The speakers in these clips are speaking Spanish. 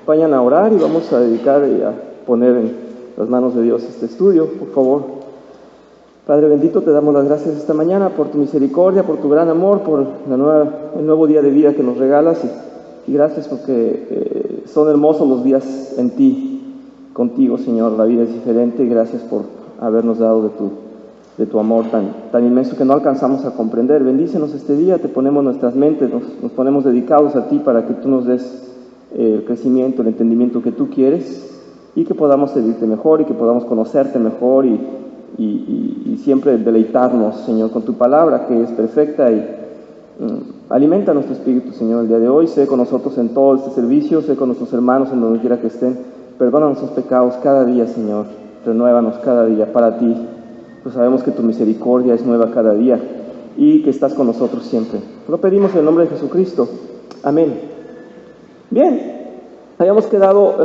acompañan a orar y vamos a dedicar y a poner en las manos de Dios este estudio, por favor. Padre bendito, te damos las gracias esta mañana por tu misericordia, por tu gran amor, por el nuevo día de vida que nos regalas y gracias porque son hermosos los días en ti, contigo, Señor. La vida es diferente y gracias por habernos dado de tu amor tan inmenso que no alcanzamos a comprender. Bendícenos este día, te ponemos nuestras mentes, nos ponemos dedicados a ti para que tú nos des el crecimiento, el entendimiento que tú quieres y que podamos servirte mejor y que podamos conocerte mejor y siempre deleitarnos, Señor, con tu palabra que es perfecta y alimenta nuestro espíritu, Señor, el día de hoy. Sé con nosotros en todo este servicio, sé con nuestros hermanos en donde quiera que estén. Perdona nuestros pecados cada día, Señor, renuévanos cada día para ti. Pues sabemos que tu misericordia es nueva cada día y que estás con nosotros siempre. Lo pedimos en el nombre de Jesucristo. Amén. Bien, habíamos quedado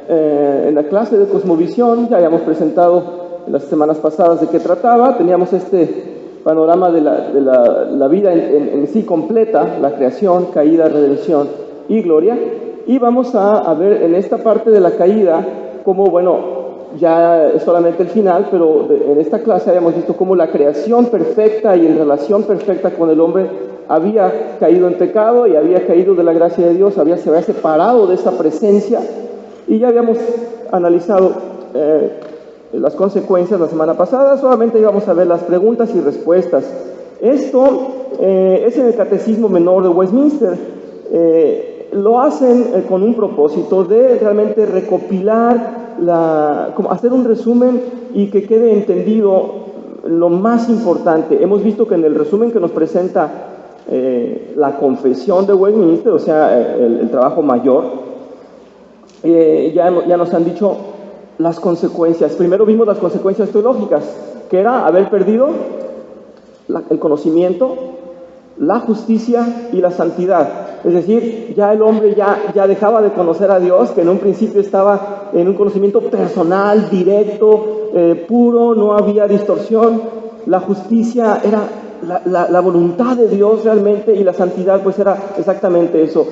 en la clase de Cosmovisión, ya habíamos presentado en las semanas pasadas de qué trataba, teníamos este panorama de la vida en sí completa, la creación, caída, redención y gloria, y vamos a ver en esta parte de la caída cómo, bueno, ya es solamente el final, pero en esta clase habíamos visto cómo la creación perfecta y en relación perfecta con el hombre había caído en pecado y había caído de la gracia de Dios, se había separado de esa presencia, y ya habíamos analizado las consecuencias la semana pasada. Solamente íbamos a ver las preguntas y respuestas. Esto es en el Catecismo Menor de Westminster. Lo hacen con un propósito de realmente recopilar, como hacer un resumen y que quede entendido lo más importante. Hemos visto que en el resumen que nos presenta la Confesión de Westminster, o sea, el trabajo mayor, ya nos han dicho las consecuencias. Primero vimos las consecuencias teológicas, que era haber perdido el conocimiento, la justicia y la santidad. Es decir, ya el hombre ya dejaba de conocer a Dios, que en un principio estaba en un conocimiento personal, directo, puro, no había distorsión. La justicia era la voluntad de Dios realmente, y la santidad pues era exactamente eso,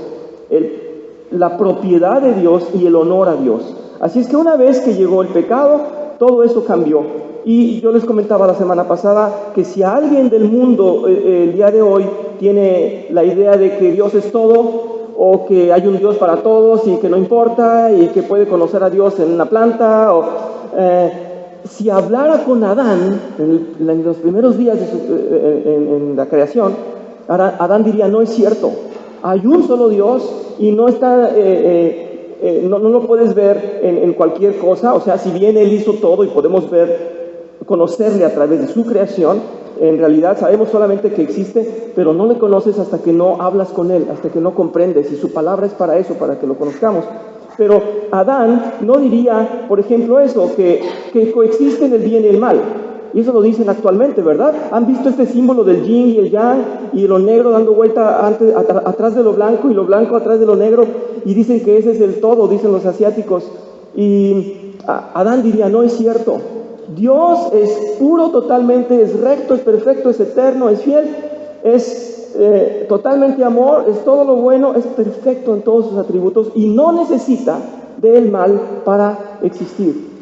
la propiedad de Dios y el honor a Dios. Así es que una vez que llegó el pecado, todo eso cambió. Y yo les comentaba la semana pasada que si alguien del mundo el día de hoy tiene la idea de que Dios es todo, o que hay un Dios para todos y que no importa y que puede conocer a Dios en una planta, si hablara con Adán en los primeros días en la creación, Adán diría: no es cierto, hay un solo Dios y no está... no lo puedes ver en cualquier cosa. O sea, si bien Él hizo todo y podemos conocerle a través de su creación, en realidad sabemos solamente que existe, pero no le conoces hasta que no hablas con Él, hasta que no comprendes, y su palabra es para eso, para que lo conozcamos. Pero Adán no diría, por ejemplo, eso, que coexisten el bien y el mal. Y eso lo dicen actualmente, ¿verdad? ¿Han visto este símbolo del yin y el yang y lo negro dando vuelta atrás de lo blanco y lo blanco atrás de lo negro? Y dicen que ese es el todo, dicen los asiáticos. Y Adán diría: no es cierto. Dios es puro totalmente, es recto, es perfecto, es eterno, es fiel, es totalmente amor, es todo lo bueno, es perfecto en todos sus atributos y no necesita del mal para existir.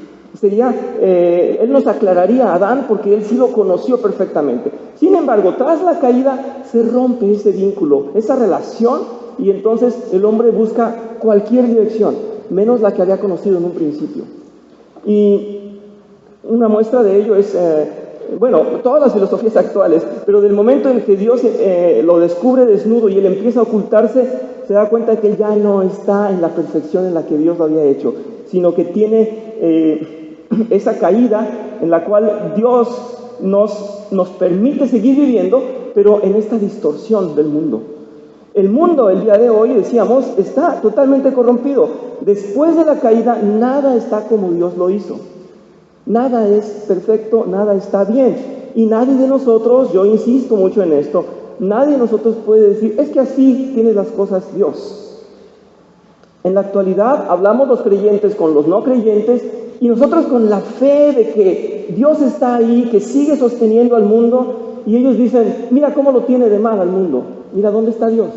Él nos aclararía a Adán porque él sí lo conoció perfectamente. Sin embargo, tras la caída se rompe ese vínculo, esa relación, y entonces el hombre busca cualquier dirección, menos la que había conocido en un principio. Y una muestra de ello es, todas las filosofías actuales, pero del momento en que Dios lo descubre desnudo y él empieza a ocultarse, se da cuenta que él ya no está en la perfección en la que Dios lo había hecho, sino que tiene esa caída en la cual Dios nos permite seguir viviendo, pero en esta distorsión del mundo. El mundo el día de hoy, decíamos, está totalmente corrompido. Después de la caída, nada está como Dios lo hizo. Nada es perfecto, nada está bien. Y nadie de nosotros, yo insisto mucho en esto, nadie de nosotros puede decir: es que así tiene las cosas Dios. En la actualidad hablamos los creyentes con los no creyentes, y nosotros con la fe de que Dios está ahí, que sigue sosteniendo al mundo, y ellos dicen: mira cómo lo tiene de mal al mundo, mira dónde está Dios.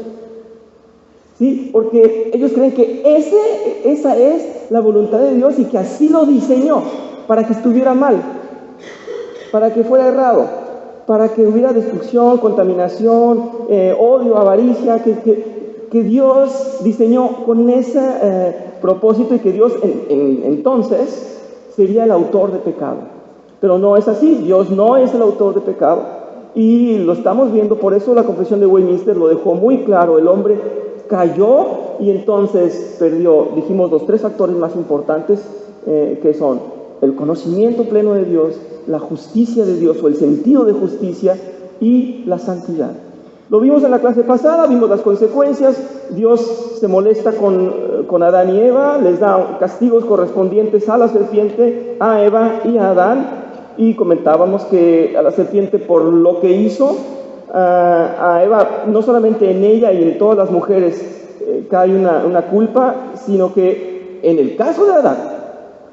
¿sí? Porque ellos creen que esa es la voluntad de Dios y que así lo diseñó para que estuviera mal, para que fuera errado, para que hubiera destrucción, contaminación, odio, avaricia, que Dios diseñó con ese propósito y que Dios entonces sería el autor de pecado. Pero no es así, Dios no es el autor de pecado y lo estamos viendo, por eso la Confesión de Westminster lo dejó muy claro, el hombre cayó y entonces perdió, dijimos, los 3 factores más importantes que son el conocimiento pleno de Dios, la justicia de Dios o el sentido de justicia y la santidad. Lo vimos en la clase pasada, vimos las consecuencias. Dios se molesta con Adán y Eva, les da castigos correspondientes a la serpiente, a Eva y a Adán, y comentábamos que a la serpiente por lo que hizo, a Eva, no solamente en ella y en todas las mujeres cae una culpa, sino que en el caso de Adán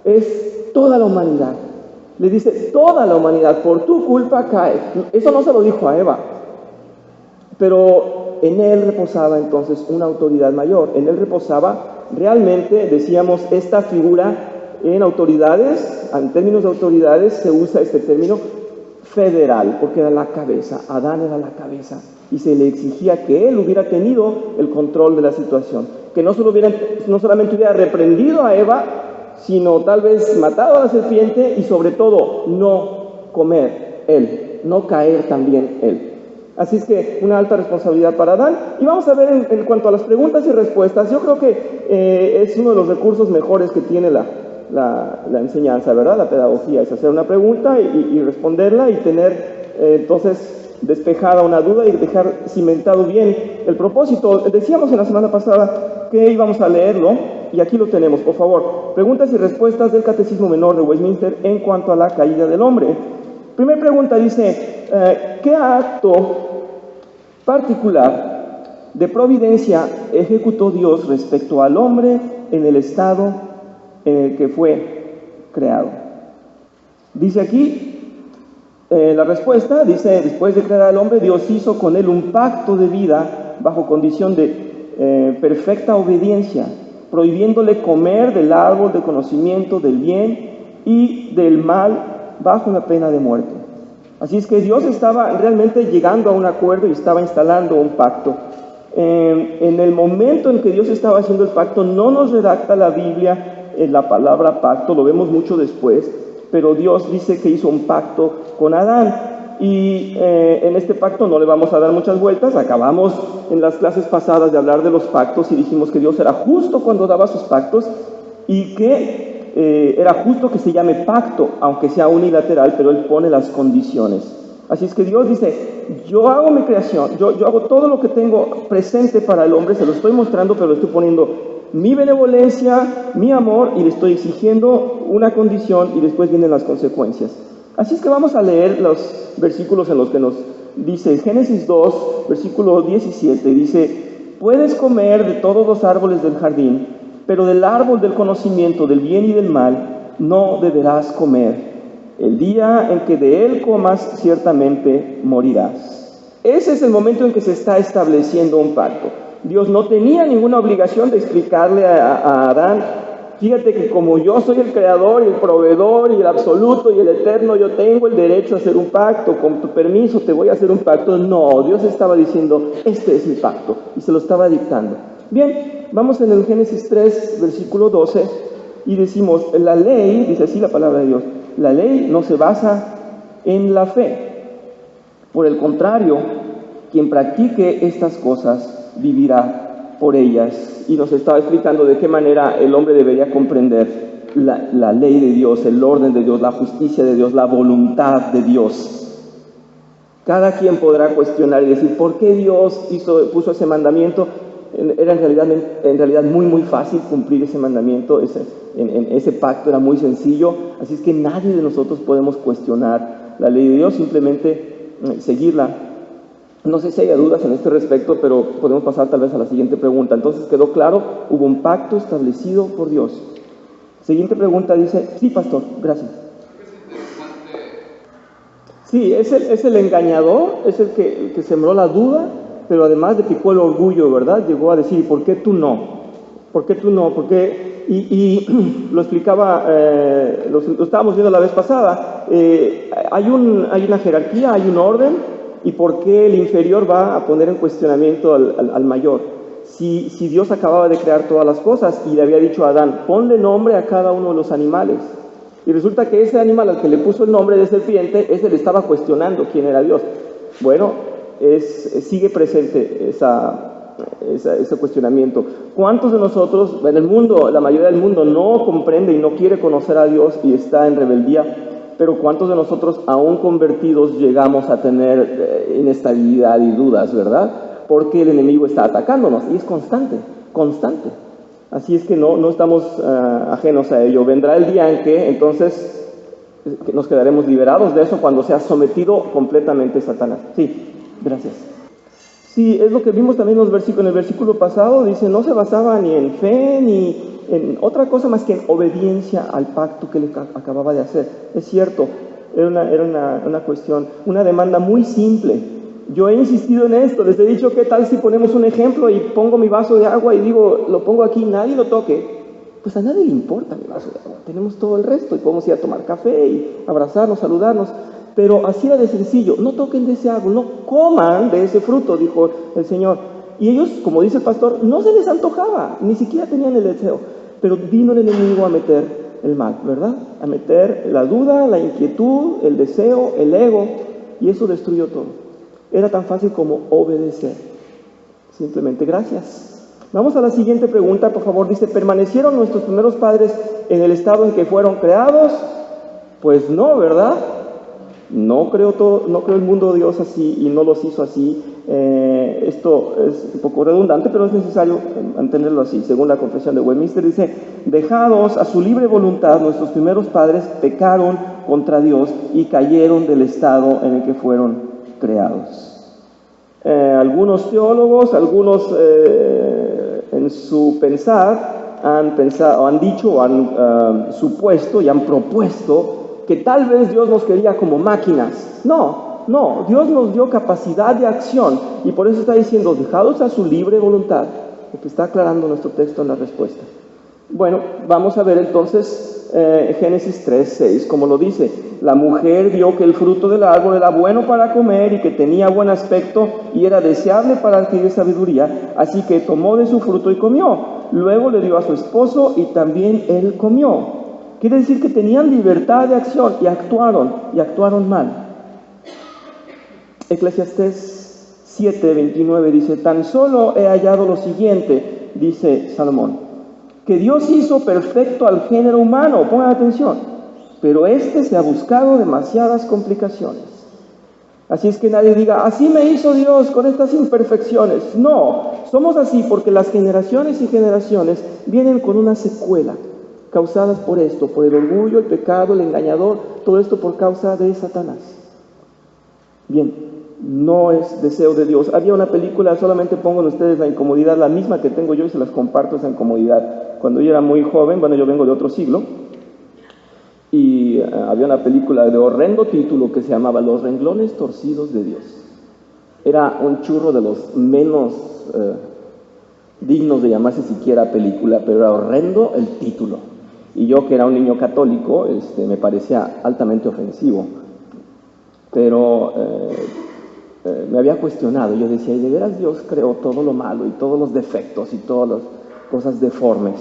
es toda la humanidad. Le dice, toda la humanidad por tu culpa cae. Eso no se lo dijo a Eva, pero en él reposaba entonces una autoridad mayor. En él reposaba realmente, decíamos, esta figura en autoridades, en términos de autoridades se usa este término federal, porque era la cabeza, Adán era la cabeza, y se le exigía que él hubiera tenido el control de la situación, que no solamente hubiera reprendido a Eva, sino tal vez matado a la serpiente y sobre todo no comer él, no caer también él. Así es que una alta responsabilidad para Adán. Y vamos a ver en cuanto a las preguntas y respuestas, yo creo que es uno de los recursos mejores que tiene la enseñanza, ¿verdad? La pedagogía es hacer una pregunta y responderla y tener entonces despejada una duda y dejar cimentado bien el propósito. Decíamos en la semana pasada que íbamos a leerlo y aquí lo tenemos, por favor. Preguntas y respuestas del Catecismo Menor de Westminster en cuanto a la caída del hombre. Primera pregunta dice, ¿qué acto particular de providencia ejecutó Dios respecto al hombre en el estado en el que fue creado? Dice aquí, la respuesta, dice, después de crear al hombre, Dios hizo con él un pacto de vida bajo condición de perfecta obediencia, prohibiéndole comer del árbol del conocimiento del bien y del mal bajo la pena de muerte. Así es que Dios estaba realmente llegando a un acuerdo y estaba instalando un pacto. En el momento en que Dios estaba haciendo el pacto, no nos redacta la Biblia la palabra pacto, lo vemos mucho después, pero Dios dice que hizo un pacto con Adán. Y en este pacto no le vamos a dar muchas vueltas. Acabamos en las clases pasadas de hablar de los pactos y dijimos que Dios era justo cuando daba sus pactos y que era justo que se llame pacto, aunque sea unilateral, pero Él pone las condiciones. Así es que Dios dice, yo hago mi creación, yo hago todo lo que tengo presente para el hombre, se lo estoy mostrando, pero le estoy poniendo mi benevolencia, mi amor, y le estoy exigiendo una condición y después vienen las consecuencias. Así es que vamos a leer los versículos en los que nos dice, Génesis 2, versículo 17, dice, puedes comer de todos los árboles del jardín, pero del árbol del conocimiento del bien y del mal no deberás comer. El día en que de él comas, ciertamente morirás. Ese es el momento en que se está estableciendo un pacto. Dios no tenía ninguna obligación de explicarle a Adán, fíjate que como yo soy el creador y el proveedor y el absoluto y el eterno, yo tengo el derecho a hacer un pacto, con tu permiso te voy a hacer un pacto. No, Dios estaba diciendo, este es mi pacto, y se lo estaba dictando. Bien, vamos en el Génesis 3, versículo 12, y decimos, la ley, dice así la palabra de Dios, la ley no se basa en la fe. Por el contrario, quien practique estas cosas vivirá por ellas. Y nos estaba explicando de qué manera el hombre debería comprender la ley de Dios, el orden de Dios, la justicia de Dios, la voluntad de Dios. Cada quien podrá cuestionar y decir, ¿por qué Dios puso ese mandamiento? Era en realidad muy fácil cumplir ese mandamiento, ese pacto era muy sencillo, así es que nadie de nosotros podemos cuestionar la ley de Dios, simplemente seguirla. No sé si hay dudas en este respecto, pero podemos pasar tal vez a la siguiente pregunta. Entonces quedó claro, hubo un pacto establecido por Dios. Siguiente pregunta dice, sí, pastor, gracias. Sí, es el engañador, es el que sembró la duda pero además le picó el orgullo, ¿verdad? Llegó a decir, ¿por qué tú no? ¿Por qué tú no? ¿Por qué? Y lo explicaba, lo estábamos viendo la vez pasada, hay una jerarquía, hay un orden, y por qué el inferior va a poner en cuestionamiento al mayor. Si Dios acababa de crear todas las cosas y le había dicho a Adán, ponle nombre a cada uno de los animales, y resulta que ese animal al que le puso el nombre de serpiente, ese le estaba cuestionando quién era Dios. Bueno, sigue presente ese cuestionamiento. ¿Cuántos de nosotros, en el mundo, la mayoría del mundo no comprende y no quiere conocer a Dios y está en rebeldía? Pero ¿cuántos de nosotros, aún convertidos, llegamos a tener inestabilidad y dudas, verdad? Porque el enemigo está atacándonos y es constante, constante. Así es que no estamos ajenos a ello. Vendrá el día en que entonces nos quedaremos liberados de eso cuando sea sometido completamente Satanás. Sí, gracias. Sí, es lo que vimos también en el versículo pasado. Dice, no se basaba ni en fe ni en otra cosa más que en obediencia al pacto que le acababa de hacer. Es cierto, era una cuestión, una demanda muy simple. Yo he insistido en esto, les he dicho, ¿qué tal si ponemos un ejemplo y pongo mi vaso de agua y digo, lo pongo aquí, nadie lo toque? Pues a nadie le importa mi vaso de agua, tenemos todo el resto y podemos ir a tomar café y abrazarnos, saludarnos. Pero así era de sencillo, no toquen de ese árbol, no coman de ese fruto, dijo el Señor. Y ellos, como dice el pastor, no se les antojaba, ni siquiera tenían el deseo. Pero vino el enemigo a meter el mal, ¿verdad? A meter la duda, la inquietud, el deseo, el ego, y eso destruyó todo. Era tan fácil como obedecer. Simplemente, gracias. Vamos a la siguiente pregunta, por favor. Dice, ¿permanecieron nuestros primeros padres en el estado en que fueron creados? Pues no, ¿verdad? No creó el mundo Dios así y no los hizo así. Esto es un poco redundante, pero es necesario mantenerlo así. Según la Confesión de Westminster, dice, dejados a su libre voluntad, nuestros primeros padres pecaron contra Dios y cayeron del estado en el que fueron creados. Algunos teólogos, en su pensar, han dicho o han supuesto y han propuesto que tal vez Dios nos quería como máquinas. No, Dios nos dio capacidad de acción y por eso está diciendo, dejados a su libre voluntad, lo que está aclarando nuestro texto en la respuesta. Bueno, vamos a ver entonces Génesis 3:6, como lo dice, la mujer vio que el fruto del árbol era bueno para comer y que tenía buen aspecto y era deseable para adquirir sabiduría, así que tomó de su fruto y comió. Luego le dio a su esposo y también él comió. Quiere decir que tenían libertad de acción y actuaron mal. Eclesiastés 7:29 dice, tan solo he hallado lo siguiente, dice Salomón, que Dios hizo perfecto al género humano, pongan atención, pero este se ha buscado demasiadas complicaciones. Así es que nadie diga, así me hizo Dios con estas imperfecciones. No, somos así porque las generaciones y generaciones vienen con una secuela, causadas por esto, por el orgullo, el pecado, el engañador, todo esto por causa de Satanás. Bien, no es deseo de Dios. Había una película, solamente pongo en ustedes la incomodidad, la misma que tengo yo y se las comparto esa incomodidad. Cuando yo era muy joven, yo vengo de otro siglo, y había una película de horrendo título que se llamaba Los renglones torcidos de Dios. Era un churro de los menos dignos de llamarse siquiera película, pero era horrendo el título. Y yo, que era un niño católico, me parecía altamente ofensivo. Pero me había cuestionado. Yo decía, ¿y de veras Dios creó todo lo malo y todos los defectos y todas las cosas deformes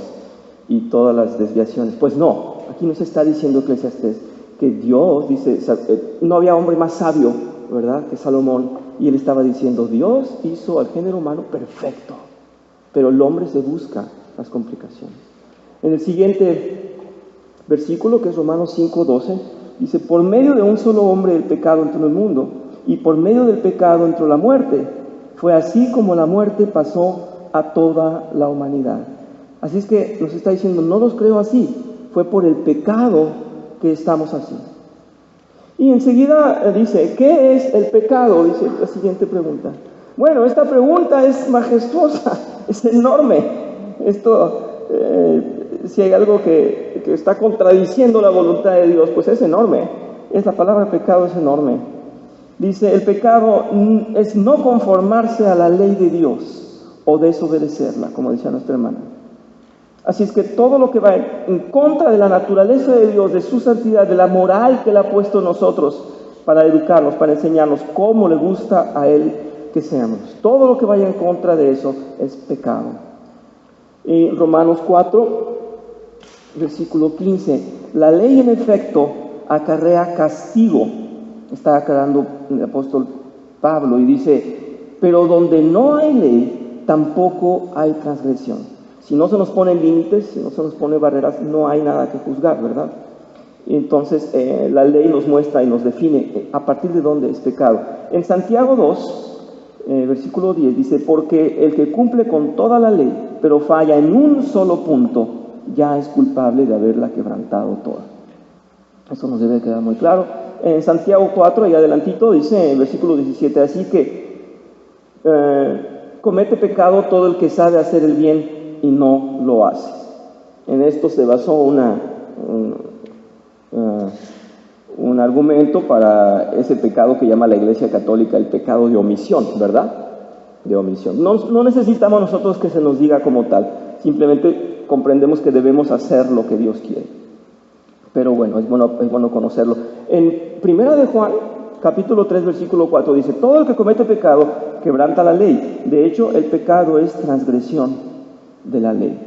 y todas las desviaciones? Pues no, aquí nos está diciendo Eclesiastés que Dios, dice, no había hombre más sabio, ¿verdad?, que Salomón, y él estaba diciendo, Dios hizo al género humano perfecto, pero el hombre se busca las complicaciones. En el siguiente versículo, que es Romanos 5:12, dice, por medio de un solo hombre el pecado entró en el mundo, y por medio del pecado entró la muerte. Fue así como la muerte pasó a toda la humanidad. Así es que nos está diciendo, no los creo así, fue por el pecado que estamos así. Y enseguida dice, ¿qué es el pecado? Dice la siguiente pregunta. Bueno, esta pregunta es majestuosa, es enorme. Esto, si hay algo que está contradiciendo la voluntad de Dios, pues es enorme. La palabra pecado es enorme. Dice, el pecado es no conformarse a la ley de Dios o desobedecerla, como decía nuestra hermana. Así es que todo lo que va en contra de la naturaleza de Dios, de su santidad, de la moral que Él ha puesto en nosotros para educarnos, para enseñarnos cómo le gusta a Él que seamos. Todo lo que vaya en contra de eso es pecado. Y Romanos 4, versículo 15. La ley en efecto acarrea castigo. Está aclarando el apóstol Pablo y dice, pero donde no hay ley, tampoco hay transgresión. Si no se nos ponen límites, si no se nos ponen barreras, no hay nada que juzgar, ¿verdad? Y entonces la ley nos muestra y nos define a partir de dónde es pecado. En Santiago 2, versículo 10 dice, porque el que cumple con toda la ley, pero falla en un solo punto, ya es culpable de haberla quebrantado toda. Eso nos debe quedar muy claro. En Santiago 4, ahí adelantito, dice en versículo 17, así que comete pecado todo el que sabe hacer el bien y no lo hace. En esto se basó un argumento para ese pecado que llama la Iglesia Católica el pecado de omisión, ¿verdad? De omisión. No necesitamos nosotros que se nos diga como tal, simplemente comprendemos que debemos hacer lo que Dios quiere. Pero bueno, es bueno conocerlo. En 1 de Juan, capítulo 3, versículo 4, dice, todo el que comete pecado quebranta la ley. De hecho, el pecado es transgresión de la ley.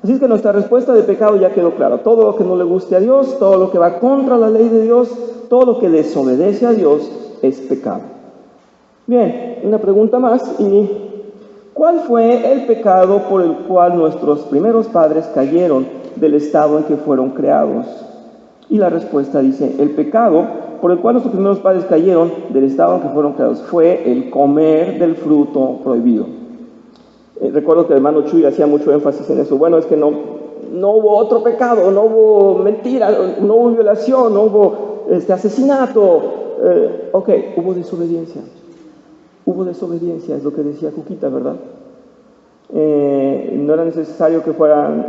Así es que nuestra respuesta de pecado ya quedó clara. Todo lo que no le guste a Dios, todo lo que va contra la ley de Dios, todo lo que desobedece a Dios es pecado. Bien, una pregunta más. ¿Y cuál fue el pecado por el cual nuestros primeros padres cayeron del estado en que fueron creados? Y la respuesta dice, el pecado por el cual nuestros primeros padres cayeron del estado en que fueron creados fue el comer del fruto prohibido. Recuerdo que el hermano Chuy hacía mucho énfasis en eso. Bueno, es que no hubo otro pecado, no hubo mentira, no hubo violación, no hubo asesinato. Ok, hubo desobediencia. Hubo desobediencia, es lo que decía Cuquita, ¿verdad? No era necesario que fueran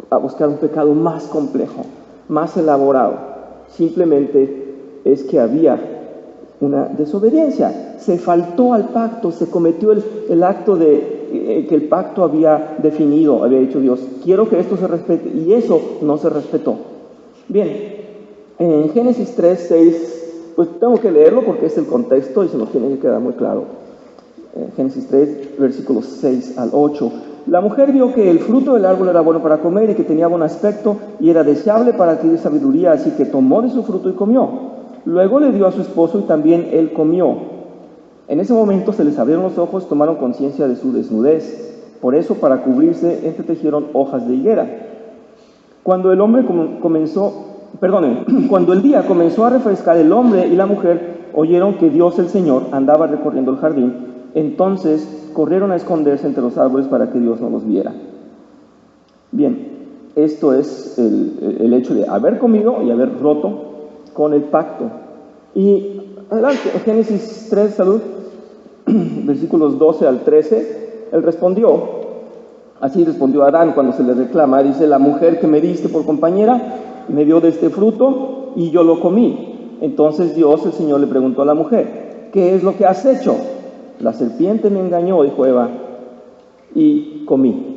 a buscar un pecado más complejo, más elaborado. Simplemente es que había una desobediencia. Se faltó al pacto, se cometió el acto de que el pacto había definido, había dicho Dios, quiero que esto se respete, y eso no se respetó. Bien, en Génesis 3, 6, pues tengo que leerlo porque es el contexto y se nos tiene que quedar muy claro. Génesis 3, versículos 6 al 8. La mujer vio que el fruto del árbol era bueno para comer y que tenía buen aspecto y era deseable para adquirir sabiduría, así que tomó de su fruto y comió. Luego le dio a su esposo y también él comió. En ese momento se les abrieron los ojos, tomaron conciencia de su desnudez. Por eso, para cubrirse, entretejieron hojas de higuera. Cuando el día comenzó a refrescar, el hombre y la mujer oyeron que Dios el Señor andaba recorriendo el jardín. Entonces corrieron a esconderse entre los árboles para que Dios no los viera. Bien, esto es el hecho de haber comido y haber roto con el pacto. Y adelante, en Génesis 3, salud, versículos 12 al 13, él respondió, así respondió Adán cuando se le reclama, dice, la mujer que me diste por compañera me dio de este fruto y yo lo comí. Entonces Dios, el Señor, le preguntó a la mujer, ¿qué es lo que has hecho? La serpiente me engañó, dijo Eva, y comí.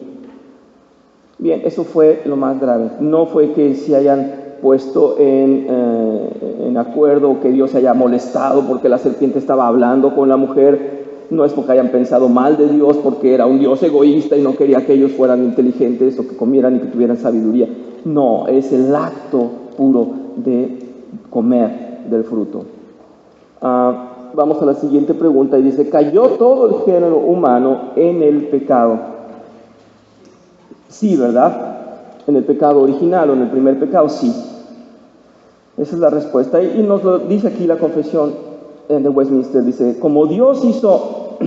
Bien, eso fue lo más grave. No fue que se hayan puesto en acuerdo, que Dios se haya molestado porque la serpiente estaba hablando con la mujer. No es porque hayan pensado mal de Dios, porque era un Dios egoísta y no quería que ellos fueran inteligentes o que comieran y que tuvieran sabiduría. No, es el acto puro de comer del fruto. Vamos a la siguiente pregunta y dice, ¿cayó todo el género humano en el pecado? Sí, ¿verdad? En el pecado original o en el primer pecado, sí. Esa es la respuesta. Y nos lo dice aquí la confesión de Westminster. Dice, como Dios hizo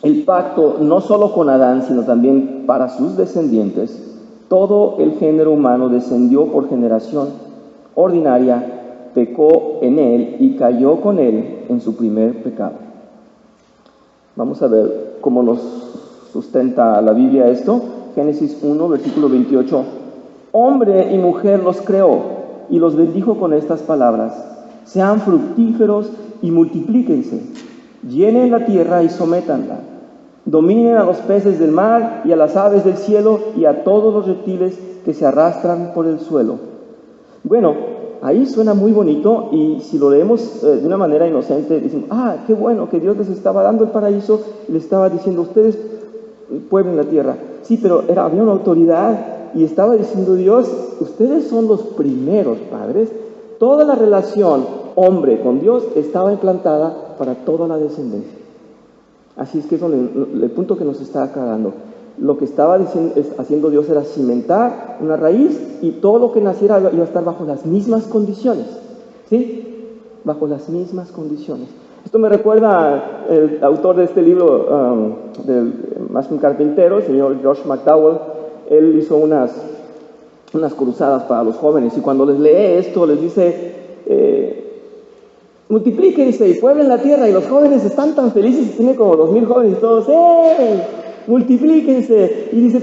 el pacto no solo con Adán, sino también para sus descendientes, todo el género humano descendió por generación ordinaria, pecó en él y cayó con él en su primer pecado. Vamos a ver cómo nos sustenta la Biblia esto. Génesis 1, versículo 28. Hombre y mujer los creó y los bendijo con estas palabras. sean fructíferos y multiplíquense, llenen la tierra y sométanla, dominen a los peces del mar y a las aves del cielo y a todos los reptiles que se arrastran por el suelo. Bueno, ahí suena muy bonito y si lo leemos de una manera inocente, decimos, qué bueno que Dios les estaba dando el paraíso y les estaba diciendo, ustedes pueblen la tierra. Sí, pero había una autoridad y estaba diciendo Dios, ustedes son los primeros padres. Toda la relación hombre con Dios estaba implantada para toda la descendencia. Así es que es el punto que nos está aclarando. Lo que estaba haciendo Dios era cimentar una raíz y todo lo que naciera iba a estar bajo las mismas condiciones. ¿Sí? Bajo las mismas condiciones. Esto me recuerda el autor de este libro, más que un carpintero, el señor Josh McDowell. Él hizo unas cruzadas para los jóvenes y cuando les lee esto les dice, multiplíquense y pueblen la tierra, y los jóvenes están tan felices y tiene como 2,000 jóvenes y todos, multiplíquense, y dice,